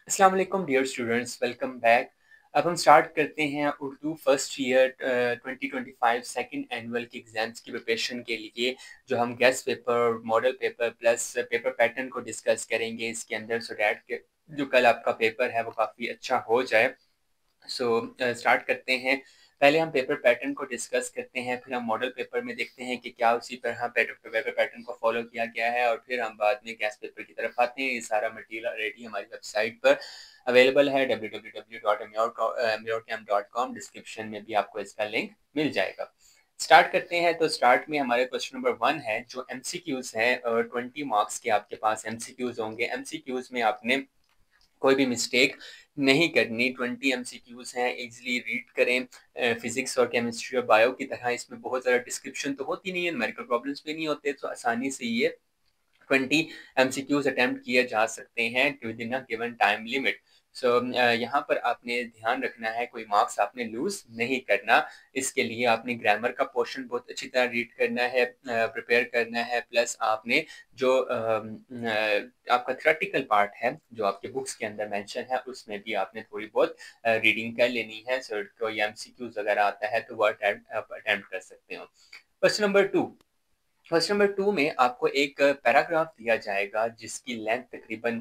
अस्सलाम वालेकुम dear students, welcome back. अब हम स्टार्ट करते हैं Urdu first year 2025 second annual के एग्ज़ाम्स की प्रिपरेशन के लिए, जो हम guest paper, model paper plus paper pattern को डिस्कस करेंगे इसके अंदर, सो डैट के जो कल आपका पेपर है वो काफ़ी अच्छा हो जाए। स्टार्ट करते हैं। पहले हम पेपर पैटर्न को डिस्कस करते हैं, फिर हम मॉडल पेपर में देखते हैं कि क्या उसी तरह पेपर पैटर्न को फॉलो किया गया है, और फिर हम बाद में गेस्ट पेपर की तरफ आते हैं। ये सारा मटेरियल ऑलरेडी हमारी वेबसाइट पर अवेलेबल है www.amyorcamp.com। डिस्क्रिप्शन में भी आपको इसका लिंक मिल जाएगा। स्टार्ट करते हैं। तो स्टार्ट में हमारे क्वेश्चन नंबर 1 है, जो एमसीक्यूज है, और 20 मार्क्स के आपके पास एमसीक्यूज होंगे। एमसीक्यूज में आपने कोई भी मिस्टेक नहीं करनी। 20 एमसीक्यूज हैं, इजीली रीड करें। फिजिक्स और केमिस्ट्री और बायो की तरह इसमें बहुत ज़्यादा डिस्क्रिप्शन तो होती नहीं है, न्यूमेरिकल प्रॉब्लम्स भी नहीं होते, तो आसानी से ये 20 एमसीक्यूज अटेम्प्ट किए जा सकते हैं with in a given time limit. यहाँ पर आपने ध्यान रखना है, कोई मार्क्स आपने लूज नहीं करना। इसके लिए आपने ग्रामर का पोर्शन बहुत अच्छी तरह रीड करना है, प्रिपेयर करना है, प्लस आपने जो आपका थ्योरेटिकल पार्ट है जो आपके बुक्स के अंदर मेंशन है, उसमें भी आपने थोड़ी बहुत रीडिंग कर लेनी है। सो कोई एमसीक्यूज अगर आता है तो वो अटेम्प्ट कर सकते हो। क्वेश्चन नंबर टू में आपको एक पैराग्राफ दिया जाएगा जिसकी लेंथ तकरीबन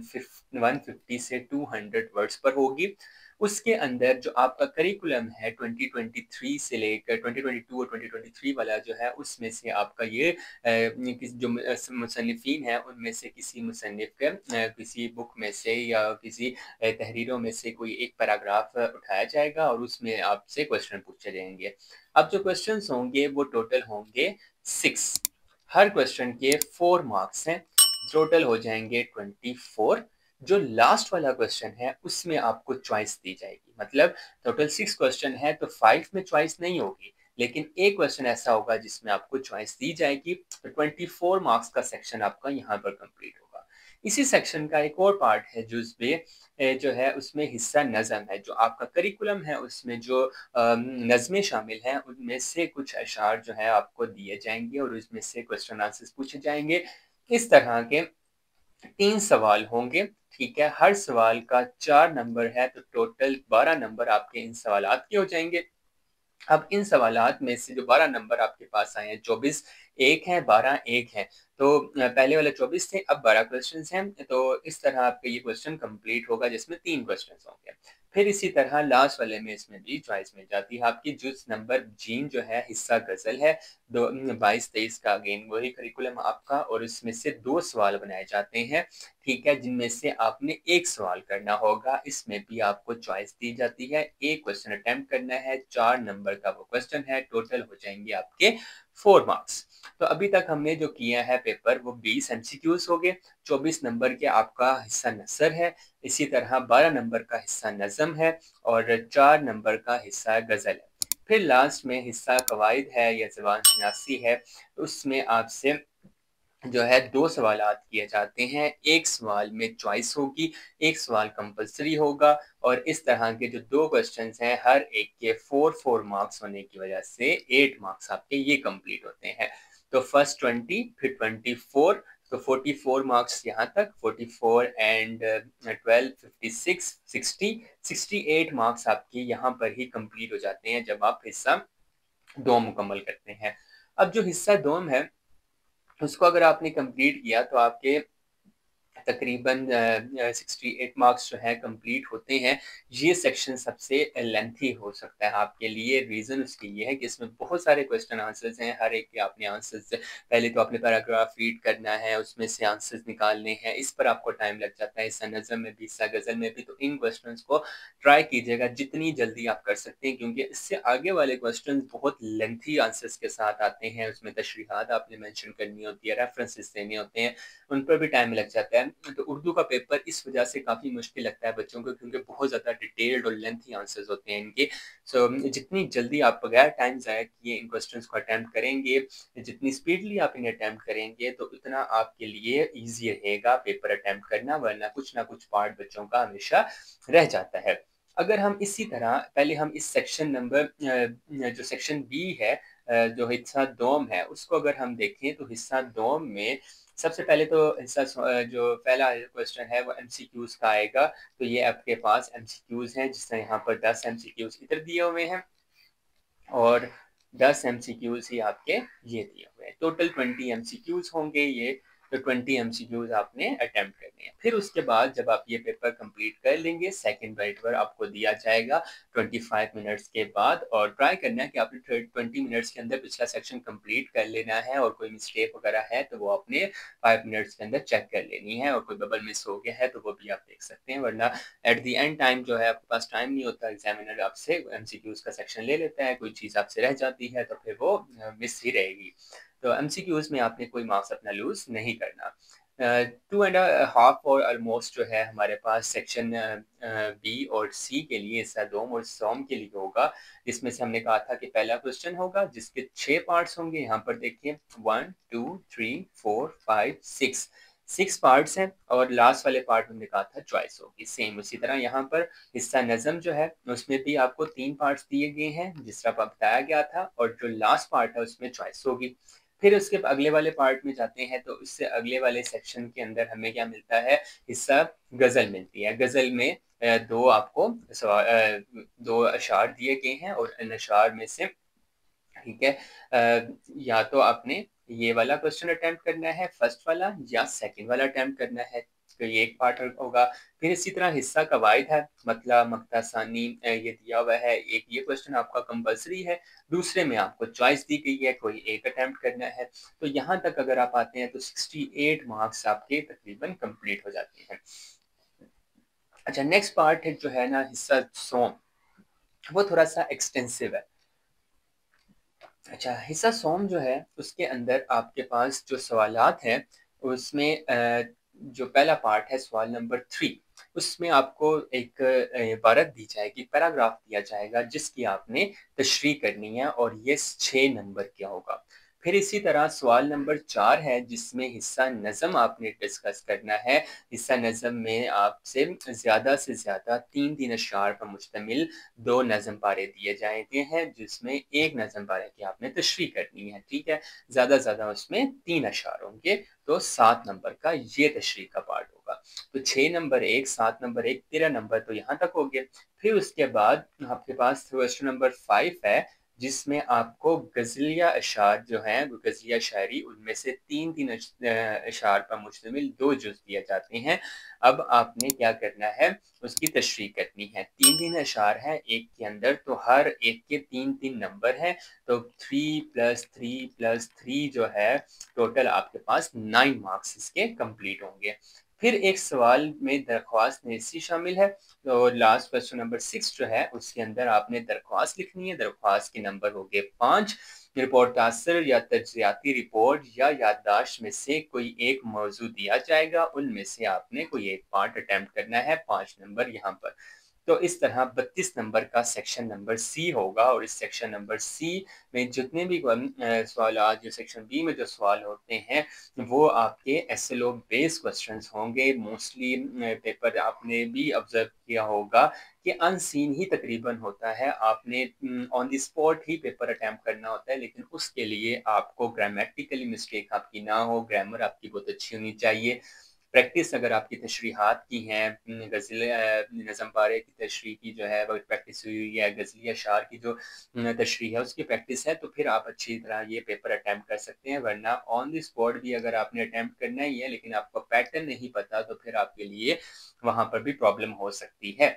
150 से 200 वर्ड्स पर होगी। उसके अंदर जो आपका करिकुलम है 2023 से लेकर 2022 और 2023 वाला जो है, उसमें से आपका ये जो मुसन्निफीन है उनमें से किसी मुसन्निफ के किसी बुक में से या किसी तहरीरों में से कोई एक पैराग्राफ उठाया जाएगा और उसमें आपसे क्वेश्चन पूछे जाएंगे। अब जो क्वेश्चंस होंगे वो टोटल होंगे 6। हर क्वेश्चन के 4 मार्क्स हैं, टोटल हो जाएंगे 24। जो लास्ट वाला क्वेश्चन है उसमें आपको चॉइस दी जाएगी, मतलब टोटल 6 क्वेश्चन है तो 5 में चॉइस नहीं होगी, लेकिन एक क्वेश्चन ऐसा होगा जिसमें आपको चॉइस दी जाएगी। तो 24 मार्क्स का सेक्शन आपका यहाँ पर कंप्लीट होगा। इसी सेक्शन का एक और पार्ट है जिसमें जो है उसमें हिस्सा नज़म है। जो आपका करिकुलम है उसमें जो नज़में शामिल हैं उनमें से कुछ अशआर जो है आपको दिए जाएंगे और उसमें से क्वेश्चन आंसर्स पूछे जाएंगे। इस तरह के 3 सवाल होंगे, ठीक है। हर सवाल का 4 नंबर है, तो टोटल 12 नंबर आपके इन सवालात के हो जाएंगे। अब इन सवालात में से जो 12 नंबर आपके पास आए हैं, 24 एक है, 12 एक है। तो पहले वाले 24 थे, अब 12 क्वेश्चंस हैं। तो इस तरह आपका ये क्वेश्चन कंप्लीट होगा जिसमें 3 क्वेश्चंस होंगे। फिर इसी तरह लास्ट वाले में इसमें भी चॉइस मिल जाती है आपकी। जुज नंबर जीन जो है, हिस्सा गजल है, 22-23 का अगेन वही करिकुलम आपका, और इसमें से 2 सवाल बनाए जाते हैं, ठीक है, जिनमें से आपने एक सवाल करना होगा। इसमें भी आपको चॉइस दी जाती है, एक क्वेश्चन अटेम्प्ट करना है, 4 नंबर का वो क्वेश्चन है, टोटल हो जाएंगे आपके 4 मार्क्स। तो अभी तक हमने जो किया है पेपर वो 20 एमसीक्यूज हो गए। 24 नंबर के आपका हिस्सा नसर है, इसी तरह 12 नंबर का हिस्सा नज़म है, और 4 नंबर का हिस्सा गज़ल है। फिर लास्ट में हिस्सा कवायद है या ज़बान शनासी है। उसमें आपसे जो है 2 सवालात किए जाते हैं, एक सवाल में चॉइस होगी, एक सवाल कंपल्सरी होगा, और इस तरह के जो 2 क्वेश्चंस हैं हर एक के 4-4 मार्क्स होने की वजह से 8 मार्क्स आपके ये कंप्लीट होते हैं। तो फर्स्ट 20, फिर 24, तो 44 मार्क्स यहाँ तक, 44 एंड 12 56 60 68 मार्क्स आपके यहाँ पर ही कंप्लीट हो जाते हैं जब आप हिस्सा 2 मुकम्मल करते हैं। अब जो हिस्सा 2 है उसको अगर आपने कंप्लीट किया तो आपके तकरीबन 68 मार्क्स जो है कंप्लीट होते हैं। ये सेक्शन सबसे लेंथी हो सकता है आपके लिए। रीज़न उसकी ये है कि इसमें बहुत सारे क्वेश्चन आंसर्स हैं, हर एक के आपने आंसर्स पहले तो आपने पैराग्राफ रीड करना है, उसमें से आंसर्स निकालने हैं, इस पर आपको टाइम लग जाता है। हिस्सा नज़म में भी, हिस्सा गज़ल में भी। तो इन क्वेश्चंस को ट्राई कीजिएगा जितनी जल्दी आप कर सकते हैं, क्योंकि इससे आगे वाले क्वेश्चन बहुत लेंथी आंसर्स के साथ आते हैं। उसमें तशरीहात आपने मेंशन करनी होती है, रेफरेंसेस देने होते हैं, उन पर भी टाइम लग जाता है। तो उर्दू का पेपर इस वजह से काफ़ी मुश्किल लगता है बच्चों को, क्योंकि बहुत ज़्यादा डिटेल्ड और लेंथी आंसर्स होते हैं इनके। जितनी जल्दी आप बगैर टाइम ज़ाया किए इन क्वेश्चंस को अटेम्प्ट करेंगे, जितनी स्पीडली आप इन्हें अटेम्प्ट करेंगे, तो उतना आपके लिए ईजी रहेगा पेपर अटेम्प्ट करना, वरना कुछ ना कुछ पार्ट बच्चों का हमेशा रह जाता है। अगर हम इसी तरह पहले हम इस सेक्शन नंबर जो सेक्शन बी है, जो हिस्सा दोम है, उसको अगर हम देखें तो हिस्सा दोम में सबसे पहले तो हिस्सा जो पहला क्वेश्चन है वो एमसीक्यूज़ का आएगा। तो ये आपके पास एमसीक्यूज़ हैं, जिससे यहाँ पर 10 एमसीक्यूज़ इधर दिए हुए हैं और 10 एमसीक्यूज़ ही आपके ये दिए हुए हैं। टोटल 20 एमसीक्यूज़ होंगे ये, तो 20 एमसीक्यूज़ आपने अटेम्प्ट करने हैं। फिर उसके बाद जब आप ये पेपर कंप्लीट कर लेंगे, सेकंड पेपर आपको दिया जाएगा 25 मिनट्स के बाद, और ट्राई करना है कि आपने 20 मिनट्स के अंदर पिछला सेक्शन कंप्लीट कर लेना है, और कोई मिस्टेक वगैरह है तो वो आपने 5 मिनट्स के अंदर चेक कर लेनी है, और कोई बबल मिस हो गया है तो वो भी आप देख सकते हैं, वरना एट द एंड टाइम जो है आपके पास टाइम नहीं होता, एग्जामिनर आपसे एमसीक्यूज़ का सेक्शन ले लेता है, कोई चीज़ आपसे रह जाती है तो फिर वो मिस ही रहेगी। तो एमसीक्यूज़ में आपने कोई मार्क्स अपना लूज़ नहीं करना। 2.5 और ऑलमोस्ट जो है हमारे पास सेक्शन बी और सी के लिए, सदोम और सोम के लिए होगा, जिसमें से हमने कहा था कि पहला क्वेश्चन होगा जिसके 6 पार्ट्स होंगे। यहाँ पर देखिए 1 2 3 4 5 6 पार्ट्स हैं, और लास्ट वाले पार्ट में हमने कहा था चॉइस होगी। सेम उसी तरह यहाँ पर हिस्सा नज़म जो है उसमें भी आपको 3 पार्ट्स दिए गए हैं जिस तरह बताया गया था, और जो लास्ट पार्ट है उसमें चॉइस होगी। फिर उसके अगले वाले पार्ट में जाते हैं तो उससे अगले वाले सेक्शन के अंदर हमें क्या मिलता है, हिस्सा गज़ल मिलती है। गज़ल में दो आपको दो अशार दिए गए हैं, और इन अशार में से ठीक है या तो आपने ये वाला क्वेश्चन अटेम्प्ट करना है फर्स्ट वाला, या सेकंड वाला अटेम्प्ट करना है, तो ये एक पार्ट होगा। फिर इसी तरह हिस्सा कवायद है, मतला मक्ता सानी ये दिया हुआ है, एक ये क्वेश्चन आपका कंपलसरी है, दूसरे में आपको चॉइस दी गई है, कोई एक अटेम्प्ट करना है। तो यहाँ तक अगर आप आते हैं तो 68 मार्क्स आपके तकरीबन कंप्लीट हो जाते हैं। अच्छा, नेक्स्ट पार्ट है जो है ना हिस्सा सोम, वो थोड़ा सा एक्सटेंसिव है। अच्छा, हिस्सा सोम जो है उसके अंदर आपके पास जो सवालात हैं उसमें जो पहला पार्ट है सवाल नंबर 3, उसमें आपको एक इबारत दी जाएगी, पैराग्राफ दिया जाएगा जिसकी आपने तशरीह करनी है, और ये 6 नंबर का होगा। फिर इसी तरह सवाल नंबर 4 है जिसमें हिस्सा नज़म आपने डिस्कस करना है। हिस्सा नज़म में आपसे ज़्यादा से ज़्यादा 3 अशआर पर मुश्तमिल 2 नज़म पारे दिए जाते हैं, जिसमें एक नज़म पारे की आपने तशरीह करनी है, ठीक है। ज़्यादा उसमें 3 अशआर होंगे, तो 7 नंबर का ये तशरीह का पार्ट होगा। तो 6 नंबर 1, 7 नंबर 1, 13 नंबर तो यहाँ तक हो गए। फिर उसके बाद आपके पास क्वेश्चन नंबर 5 है, जिसमें आपको गज़लिया अशआर जो हैं, गज़लिया शायरी, उनमें से 3 अशआर पर मुश्तमिल 2 जुज़ दिए जाते हैं। अब आपने क्या करना है, उसकी तशरीह करनी है। 3 अशआर हैं एक के अंदर, तो हर एक के 3 नंबर हैं, तो 3 + 3 + 3 जो है टोटल आपके पास 9 मार्क्स इसके कंप्लीट होंगे। फिर एक सवाल में दरख्वास्त नवीसी शामिल है, तो लास्ट क्वेश्चन नंबर 6 जो है उसके अंदर आपने दरख्वास्त लिखनी है। दरख्वास्त के नंबर हो गए 5। रिपोर्ट तासर या तज्जियाती रिपोर्ट या याददाश्त में से कोई एक मौजू दिया जाएगा, उनमें से आपने कोई एक पार्ट अटेम्प्ट करना है, 5 नंबर यहाँ पर। तो इस तरह 32 नंबर का सेक्शन नंबर सी होगा, और इस सेक्शन नंबर सी में जितने भी सवाल, जो सेक्शन बी में जो सवाल होते हैं वो आपके एसएलओ बेस्ड क्वेश्चंस होंगे। मोस्टली पेपर आपने भी ऑब्जर्व किया होगा कि अनसीन ही तकरीबन होता है, आपने on the spot he paper attempt करना होता है, लेकिन उसके लिए आपको ग्रामेटिकली मिस्टेक आपकी ना हो, ग्रामर आपकी बहुत अच्छी होनी चाहिए। प्रैक्टिस अगर आपकी तशरीहात की हैं, गज़ल नज़म पारे की तशरीह की जो है वो प्रैक्टिस हुई है, गज़लिया अशआर की जो तशरीह है उसकी प्रैक्टिस है, तो फिर आप अच्छी तरह ये पेपर अटेम्प्ट कर सकते हैं। वरना ऑन द स्पॉट भी अगर आपने अटेम्प्ट करना ही है लेकिन आपको पैटर्न नहीं पता, तो फिर आपके लिए वहाँ पर भी प्रॉब्लम हो सकती है।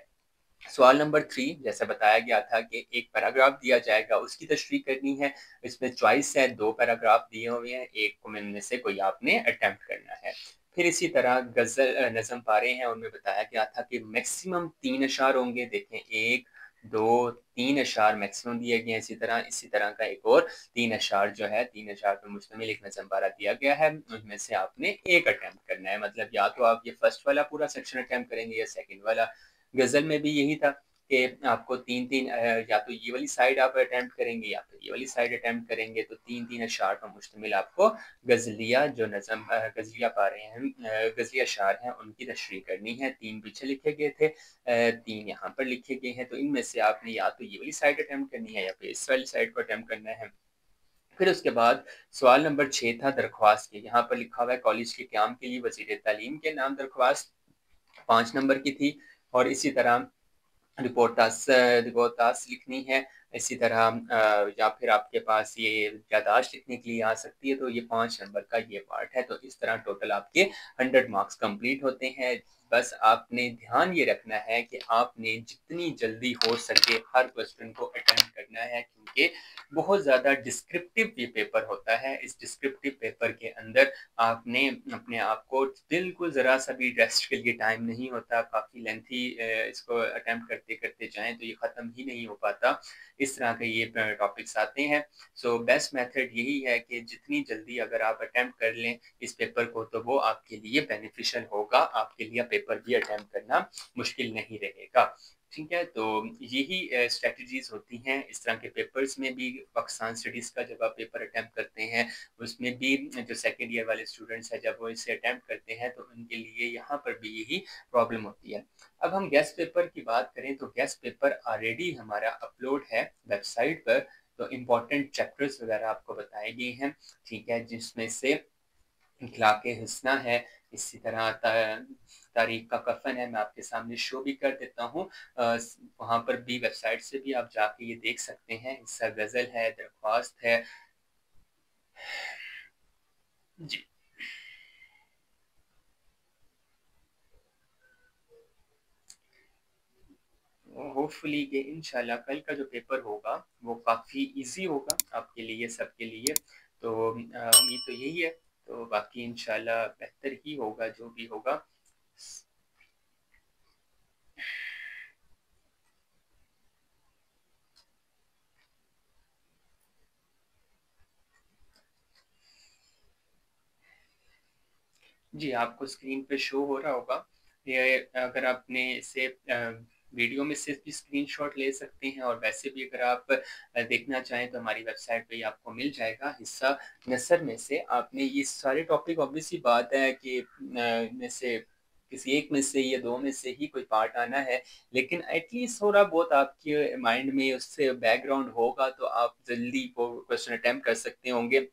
सवाल नंबर 3 जैसा बताया गया था कि एक पैराग्राफ दिया जाएगा, उसकी तशरीह करनी है। इसमें चॉइस है, 2 पैराग्राफ दिए हुए हैं, एक को इनमें से कोई आपने अटेम्प्ट करना है। फिर इसी तरह गज़ल नज़म पारे हैं, उनमें बताया गया था कि मैक्सिमम 3 अशआर होंगे। देखें 1, 2, 3 अशआर मैक्सिमम दिए गए हैं। इसी तरह का एक और 3 अशआर जो है, 3 अशआर पर मुश्तमिल एक नज़म पारा दिया गया है, उनमें से आपने एक अटेम्प्ट करना है। मतलब या तो आप ये फर्स्ट वाला पूरा सेक्शन अटेम्प्ट करेंगे या सेकंड वाला। गज़ल में भी यही था कि आपको 3-3 या तो ये वाली साइड आप अटेम्प्ट करेंगे या फिर ये वाली साइड अटेम्प्ट करेंगे, तो 3-3 अशआर पर मुश्तमिल आपको गज़लिया जो नज़म गज़लिया पा रहे हैं, गज़लिया अशआर हैं, उनकी तशरीह करनी है। 3 पीछे लिखे गए थे, 3 यहाँ पर लिखे गए हैं, तो इनमें से आपने या तो ये वाली साइड अटेम्प्ट करनी है या फिर इस वाली साइड पर अटेम्प्ट करना है। फिर उसके बाद सवाल नंबर 6 था दरख्वास्त के, यहाँ पर लिखा हुआ है कॉलेज के क़याम के लिए वज़ीर तालीम के नाम दरख्वास्त 5 नंबर की थी और इसी तरह रिपोर्टास लिखनी है। इसी तरह या फिर आपके पास ये याददाश्त लिखने के लिए आ सकती है, तो ये 5 नंबर का ये पार्ट है। तो इस तरह टोटल आपके 100 मार्क्स कंप्लीट होते हैं। बस आपने ध्यान ये रखना है कि आपने जितनी जल्दी हो सके हर क्वेश्चन को अटेम्प्ट करना है, क्योंकि बहुत ज़्यादा डिस्क्रिप्टिव ये पेपर होता है। इस डिस्क्रिप्टिव पेपर के अंदर आपने अपने आप को बिल्कुल ज़रा-सा भी रेस्ट के लिए टाइम नहीं होता, काफ़ी लेंथी इसको अटेम्प्ट करते-करते जाएँ तो ये ख़त्म ही नहीं हो पाता। इस तरह के ये टॉपिक्स आते हैं। सो बेस्ट मेथड यही है कि जितनी जल्दी अगर आप अटेम्प्ट कर लें इस पेपर को तो वो आपके लिए बेनिफिशियल होगा, आपके लिए पेपर भी अटेम्प्ट करना मुश्किल नहीं रहेगा। ठीक है? तो यही स्ट्रैटेजीज़ होती हैं इस तरह के पेपर्स में भी। पाकिस्तान स्टडीज़ का जब आप पेपर अटेम्प्ट करते हैं उसमें भी जो सेकंड ईयर वाले स्टूडेंट्स हैं जब वो इसे अटेम्प्ट करते हैं तो उनके लिए यहाँ पर भी यही प्रॉब्लम होती है। अब हम गेस्ट पेपर की बात करें तो गेस्ट पेपर ऑलरेडी हमारा अपलोड है वेबसाइट पर, तो इम्पोर्टेंट चैप्टर्स वगैरह आपको बताए गए हैं, ठीक है? जिसमें से इखलाक़े हिस्ना है, इसी तरह तारीख़ का कफ़न है, मैं आपके सामने शो भी कर देता हूँ। वहाँ पर भी वेबसाइट से भी आप जाके ये देख सकते हैं। हिस्सा गज़ल है, दरख्वास्त है। जी। होपफुली कि इंशाल्लाह कल का जो पेपर होगा वो काफ़ी ईज़ी होगा आपके लिए, सबके लिए। तो उम्मीद तो यही है, तो बाकी इंशाल्लाह बेहतर ही होगा जो भी होगा। जी, आपको स्क्रीन पे शो हो रहा होगा। ये अगर आपने इसे वीडियो में से भी स्क्रीनशॉट ले सकते हैं और वैसे भी अगर आप देखना चाहें तो हमारी वेबसाइट पे ही आपको मिल जाएगा। हिस्सा नसर में से आपने ये सारे टॉपिक ऑब्वियस सी बात है कि इनमें से किसी एक में से या 2 में से ही कोई पार्ट आना है, लेकिन एट लीस्ट थोड़ा बहुत आपके माइंड में उससे बैकग्राउंड होगा तो आप जल्दी वो क्वेश्चन अटेम्प्ट कर सकते होंगे।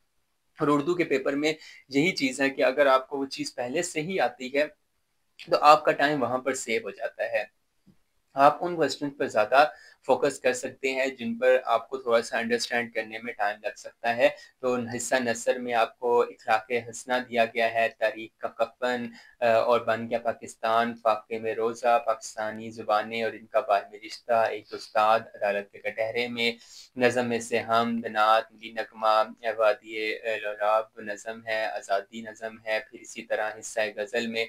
और उर्दू के पेपर में यही चीज़ है कि अगर आपको वो चीज़ पहले से ही आती है, तो आपका टाइम वहाँ पर सेव हो जाता है। आप उन क्वेश्चन पर ज़्यादा फ़ोकस कर सकते हैं जिन पर आपको थोड़ा-सा अंडरस्टैंड करने में टाइम लग सकता है। तो हिस्सा नसर में आपको इखलाक़े हसना दिया गया है, तारीख़ का कफ़न और बन गया पाकिस्तान, फ़ाक़े में रोज़ा, पाकिस्तानी ज़ुबानें और इनका बाहमी रिश्ता, एक उस्ताद, अदालत के कटहरे में, नज़म में से हमद, नात, मिली नग़मा, वादिए लोलाब नज़म है, आज़ादी नज़म है। फिर इसी तरह हिस्सा गज़ल में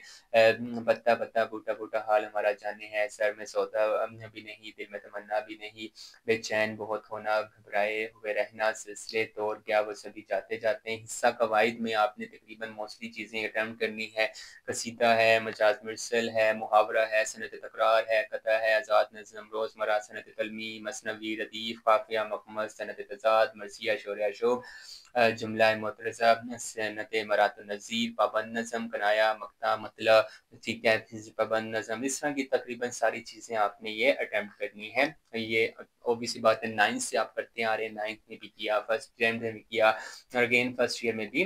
पत्ता पत्ता बूटा बूटा हाल हमारा जाने है, सर में सौदा भी नहीं, दिल में तमन्ना भी नहीं, बेचैन बहुत होना, घबराए हुए रहना, सिलसिले तोड़ क्या वो सभी जाते जाते हैं। हिस्सा कवाइद में आपने तकरीबन मोस्टली चीज़ें अटेम्प्ट करनी है। कसीदा है, मजाज मुरसल है, मुहावरा है, सनत तकरार है, कथा है, आज़ाद नज़म, रोज़मर्रा सनत कलमी, मसनवी, रदीफ़, काफ़िया, मक़मस, सनत तज़ाद, मर्सिया, शौरिया शोभ, जुमला मुतरज़ा, सनत मरात नज़ीर, पाबंद नज़म, कनाया, मक़ता, मतला, ठीक है, पाबंद नज़म, इस तरह की तकरीबन सारी चीज़ें आपने ये अटेम्प्ट करनी है। ये ऑब्वियस सी बात है 9th से आप करते आ रहे हैं, 9th में भी किया, फर्स्ट 10th में भी किया और अगेन फर्स्ट ईयर में भी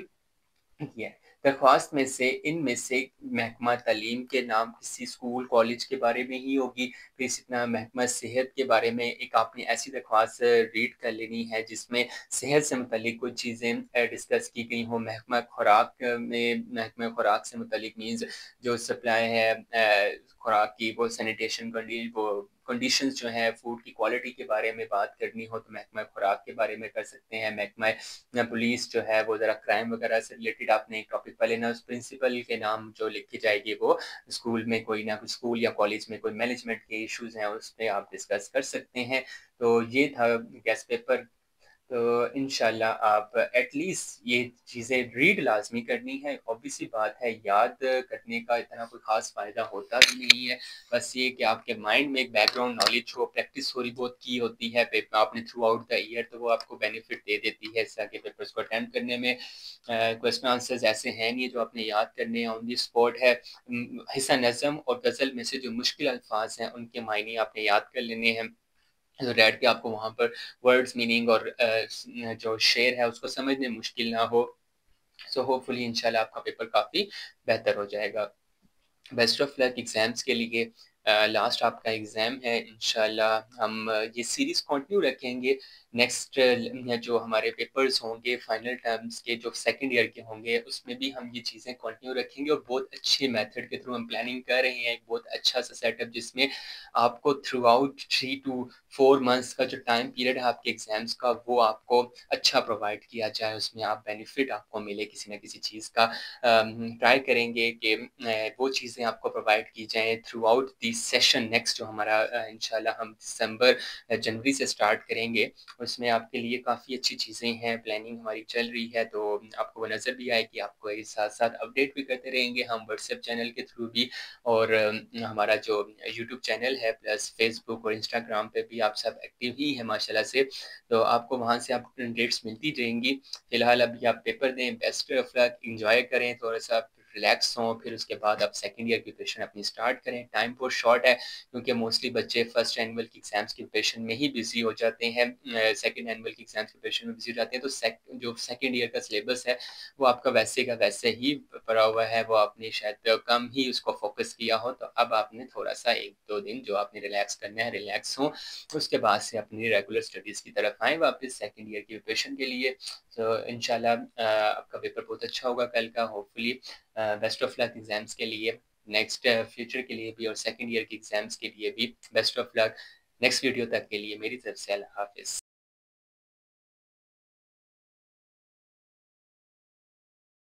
किया है। दरख्वास्त में से इनमें से महकमा तालीम के नाम किसी स्कूल, कॉलेज के बारे में ही होगी, फिर इसी तरह महकमा सेहत के बारे में एक आपने ऐसी दरख्वास्त रीड कर लेनी है जिसमें सेहत से मुतल्लिक कुछ चीज़ें डिस्कस की गई हों। महकमा खुराक में महकमा खुराक से मुतल्लिक मीन्स जो सप्लाई है खुराक की, वो सैनिटेशन वो कंडीशंस जो हैं, फूड की क्वालिटी के बारे में बात करनी हो तो महकमा खुराक के बारे में कर सकते हैं। महकमा पुलिस जो है वो ज़रा क्राइम वगैरह से रिलेटेड आपने एक टॉपिक पढ़ लेना, उस प्रिंसिपल के नाम जो लिखी जाएगी वो स्कूल में कोई ना कोई स्कूल या कॉलेज में कोई मैनेजमेंट के इश्यूज़ हैं उस पे आप डिस्कस कर सकते हैं। तो ये था गेस्ट पेपर। तो इंशाल्लाह आप एटलीस्ट ये चीज़ें रीड लाज़मी करनी है। ऑब्वियस सी बात है याद करने का इतना कोई ख़ास फ़ायदा होता भी नहीं है। बस ये कि आपके माइंड में एक बैकग्राउंड नॉलेज हो, प्रैक्टिस थोड़ी बहुत की होती है पेपर आपने थ्रू आउट द ईयर तो वो आपको बेनिफिट दे देती है इस तरह के पेपर्स को अटेम्प्ट करने में। क्वेश्चन आंसर्स ऐसे हैं नहीं जो आपने याद करने हैं ऑन द स्पॉट है। हिस्सा नज़म और गज़ल में से जो मुश्किल अल्फ़ाज़ हैं उनके मायने आपने याद कर लेने हैं। तो दैट कि आपको वहाँ पर वर्ड्स, मीनिंग और जो शेर है उसको समझने में मुश्किल ना हो। सो होपफुली इंशाल्लाह आपका पेपर काफ़ी बेहतर हो जाएगा। बेस्ट ऑफ लक एग्ज़ाम्स के लिए। लास्ट आपका एग्ज़ाम है, इंशाल्लाह हम ये सीरीज़ कंटिन्यू रखेंगे। नेक्स्ट जो हमारे पेपर्स होंगे फाइनल टर्म्स के, जो सेकंड ईयर के होंगे, उसमें भी हम ये चीज़ें कंटिन्यू रखेंगे और बहुत अच्छे मेथड के थ्रू हम प्लानिंग कर रहे हैं। एक बहुत अच्छा सा सेटअप जिसमें आपको थ्रू आउट 3 टू 4 मंथ्स का जो टाइम पीरियड है आपके एग्ज़ाम्स का, वो आपको अच्छा प्रोवाइड किया जाए, उसमें आप बेनिफिट आपको मिले किसी न किसी चीज़ का। ट्राई करेंगे कि वो चीज़ें आपको प्रोवाइड की जाएँ through out this session. Next जो हमारा इंशाल्लाह हम दिसंबर जनवरी से स्टार्ट करेंगे, उसमें आपके लिए काफ़ी अच्छी चीज़ें हैं, प्लानिंग हमारी चल रही है, तो आपको वो नज़र भी आएगी। आपको ये साथ-साथ अपडेट भी करते रहेंगे हम व्हाट्सएप चैनल के थ्रू भी, और हमारा जो यूट्यूब चैनल है प्लस फेसबुक और इंस्टाग्राम पे भी आप सब एक्टिव ही हैं माशाल्लाह से, तो आपको वहाँ से आप अपडेट्स मिलती रहेंगी। फिलहाल अभी आप पेपर दें, बेस्ट ऑफ लक, एन्जॉय करें, थोड़ा-सा रिलैक्स हों, फिर उसके बाद आप सेकंड ईयर की प्रिपरेशन अपनी स्टार्ट करें। टाइम बहुत शॉर्ट है क्योंकि मोस्टली बच्चे फर्स्ट एनुअल की एग्ज़ाम्स की प्रिपरेशन में ही बिज़ी हो जाते हैं, सेकंड एनुअल की एग्ज़ाम्स की प्रिपरेशन में बिज़ी हो जाते हैं, तो जो सेकंड ईयर का सिलेबस है, वो आपका वैसे का वैसे ही पड़ा हुआ है, वो आपने शायद कम ही उसको फ़ोकस किया हो, तो अब आपने थोड़ा-सा 1-2 दिन जो आपने रिलैक्स करना है, रिलैक्स हों, उसके बाद से अपनी रेगुलर स्टडीज़ की तरफ आएँ वापस सेकंड ईयर की प्रिपरेशन के लिए। तो इंशाल्लाह आपका पेपर बहुत अच्छा होगा कल का, hopefully. Best of luck exams के लिए, नेक्स्ट फ्यूचर के लिए भी और सेकंड ईयर के एग्ज़ाम्स के लिए भी best of luck. Next video तक के लिए मेरी तरफ से अल्लाह हाफ़िज़।